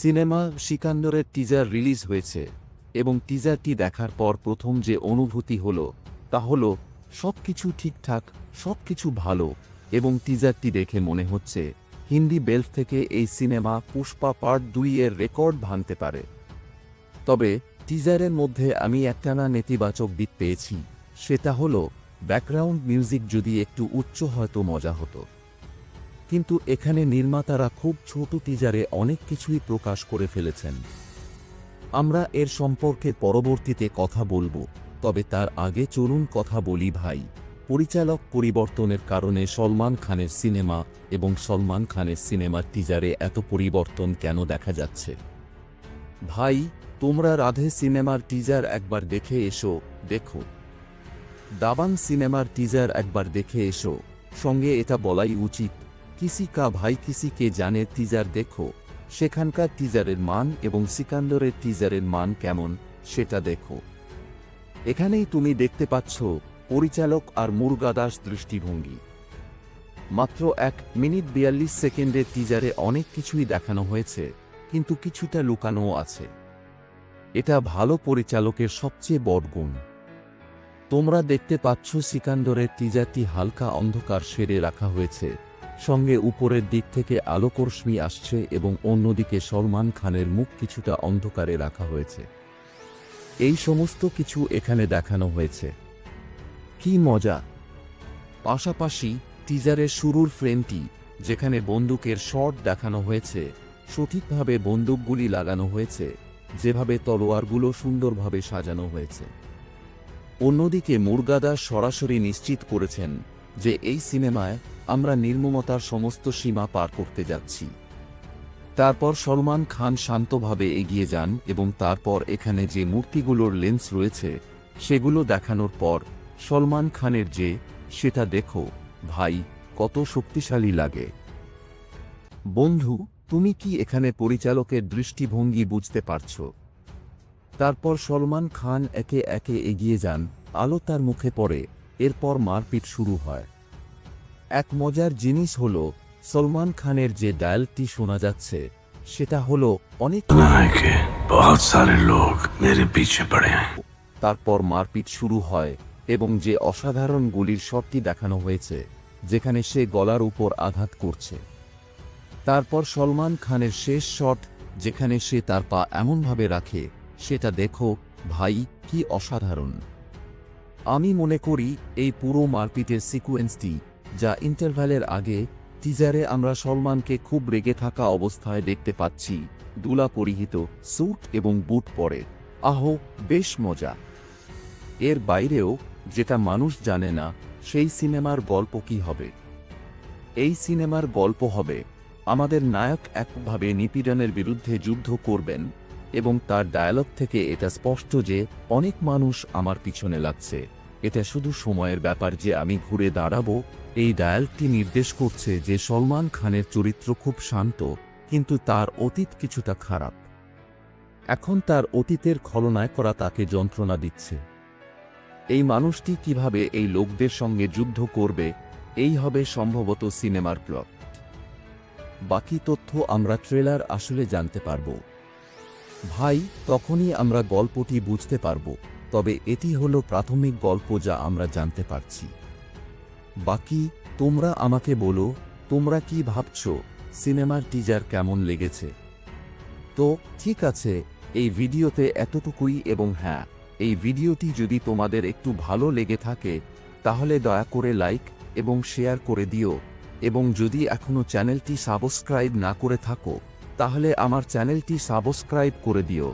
Cinema সিকান্দরের teaser release হয়েছে এবং টিজারটি দেখার পর প্রথম যে অনুভূতি হলো তা হলো সবকিছু ঠিকঠাক, সবকিছু ভালো এবং টিজারটি দেখে মনে হচ্ছে হিন্দি বেল্ট থেকে এই সিনেমা পুষ্পা পার্ট 2 এর রেকর্ড ভাঙতে পারে। তবে টিজারের মধ্যে আমি একটানা নেতিবাচক দিক পেয়েছি, সেটা হলো ব্যাকগ্রাউন্ড মিউজিক যদি একটু উচ্চ হয়তো মজা হতো। কিন্তু এখানে নির্মাতারা খুব ছোট টিজারে অনেক কিছুই প্রকাশ করে ফেলেছেন। আমরা এর সম্পর্কে পরবর্তীতে কথা বলবো, তবে তার আগে চলুন কথা বলি ভাই, পরিচালক পরিবর্তনের কারণে সলমান খানের সিনেমা এবং সলমান খানের সিনেমার টিজারে এত পরিবর্তন কেন দেখা যাচ্ছে? ভাই, তোমরা রাধে সিনেমার টিজার একবার দেখে এসো, দেখো দাবাং সিনেমার টিজার একবার দেখে এসো, সঙ্গে এটা বলাই উচিত কিসি কা ভাই কিসি কে জানে টিজার দেখো, সেখানকার টিজারের মান এবং সিকান্দরের টিজারের মান কেমন সেটা দেখো। এখানেই তুমি দেখতে পাচ্ছ পরিচালক আর মুরগাদাস দৃষ্টিভঙ্গি। মাত্র 1 মিনিট 42 সেকেন্ডের টিজারে অনেক কিছুই দেখানো হয়েছে, কিন্তু কিছুটা লুকানোও আছে। এটা ভালো পরিচালকের সবচেয়ে বড় গুণ। তোমরা দেখতে পাচ্ছ সিকান্দরের টিজারটি হালকা অন্ধকার শেডে রাখা হয়েছে, সঙ্গে উপরের দিক থেকে আলোকরশ্মি আসছে এবং অন্যদিকে সলমান খানের মুখ কিছুটা অন্ধকারে রাখা হয়েছে। এই সমস্ত কিছু এখানে দেখানো হয়েছে। কি মজা! পাশাপাশি টিজারের শুরুর ফ্রেমটি যেখানে বন্দুকের শট দেখানো হয়েছে, সঠিকভাবে বন্দুকগুলি লাগানো হয়েছে, যেভাবে তলোয়ারগুলো সুন্দরভাবে সাজানো হয়েছে। অন্যদিকে মুরগাদাস সরাসরি নিশ্চিত করেছেন যে এই সিনেমায় আমরা নির্মমতার সমস্ত সীমা পার করতে যাচ্ছি। তারপর সলমান খান শান্তভাবে এগিয়ে যান এবং তারপর এখানে যে মূর্তিগুলোর লেন্স রয়েছে সেগুলো দেখানোর পর সলমান খানের যে সেটা দেখো ভাই, কত শক্তিশালী লাগে। বন্ধু, তুমি কি এখানে পরিচালকের দৃষ্টিভঙ্গি বুঝতে পারছো? তারপর সলমান খান একে একে এগিয়ে যান, আলো তার মুখে পড়ে, এরপর মারপিট শুরু হয়। এক মজার জিনিস হলো সলমান খানের যে ডায়ালগটি শোনা যাচ্ছে সেটা হলো অনেক বহুত সারে লোক মেরে পিছে পড়ে। তারপর মারপিট শুরু হয় এবং যে অসাধারণ গুলির শটটি দেখানো হয়েছে যেখানে সে গলার উপর আঘাত করছে। তারপর সলমান খানের শেষ শট যেখানে সে তার পা এমনভাবে রাখে, সেটা দেখো ভাই, কি অসাধারণ। আমি মনে করি এই পুরো মারপিটের সিকোয়েন্সটি, যা ইন্টারভ্যালের আগে টিজারে আমরা সলমানকে খুব রেগে থাকা অবস্থায় দেখতে পাচ্ছি, দুলা পরিহিত, স্যুট এবং বুট পরে, আহো বেশ মজা। এর বাইরেও যেটা মানুষ জানে না, সেই সিনেমার গল্প কি হবে। এই সিনেমার গল্প হবে আমাদের নায়ক একভাবে নিপীড়নের বিরুদ্ধে যুদ্ধ করবেন এবং তার ডায়ালগ থেকে এটা স্পষ্ট যে অনেক মানুষ আমার পিছনে লাগছে, এটা শুধু সময়ের ব্যাপার যে আমি ঘুরে দাঁড়াবো। এই ডায়ালগটি নির্দেশ করছে যে সলমান খানের চরিত্র খুব শান্ত, কিন্তু তার অতীত কিছুটা খারাপ। এখন তার অতীতের খলনায় করা তাকে যন্ত্রণা দিচ্ছে। এই মানুষটি কিভাবে এই লোকদের সঙ্গে যুদ্ধ করবে, এই হবে সম্ভবত সিনেমার প্লট। বাকি তথ্য আমরা ট্রেলার আসলে জানতে পারব ভাই, তখনই আমরা গল্পটি বুঝতে পারব। তবে এটি হলো প্রাথমিক গল্প যা আমরা জানতে পারছি। বাকি তোমরা আমাকে বলো, তোমরা কি ভাবছো, সিনেমার টিজার কেমন লেগেছে? তো ঠিক আছে, এই ভিডিওতে এতটুকুই। এবং হ্যাঁ, এই ভিডিওটি যদি তোমাদের একটু ভালো লেগে থাকে তাহলে দয়া করে লাইক এবং শেয়ার করে দিও, এবং যদি এখনো চ্যানেলটি সাবস্ক্রাইব না করে থাকো তাহলে আমার চ্যানেলটি সাবস্ক্রাইব করে দিও।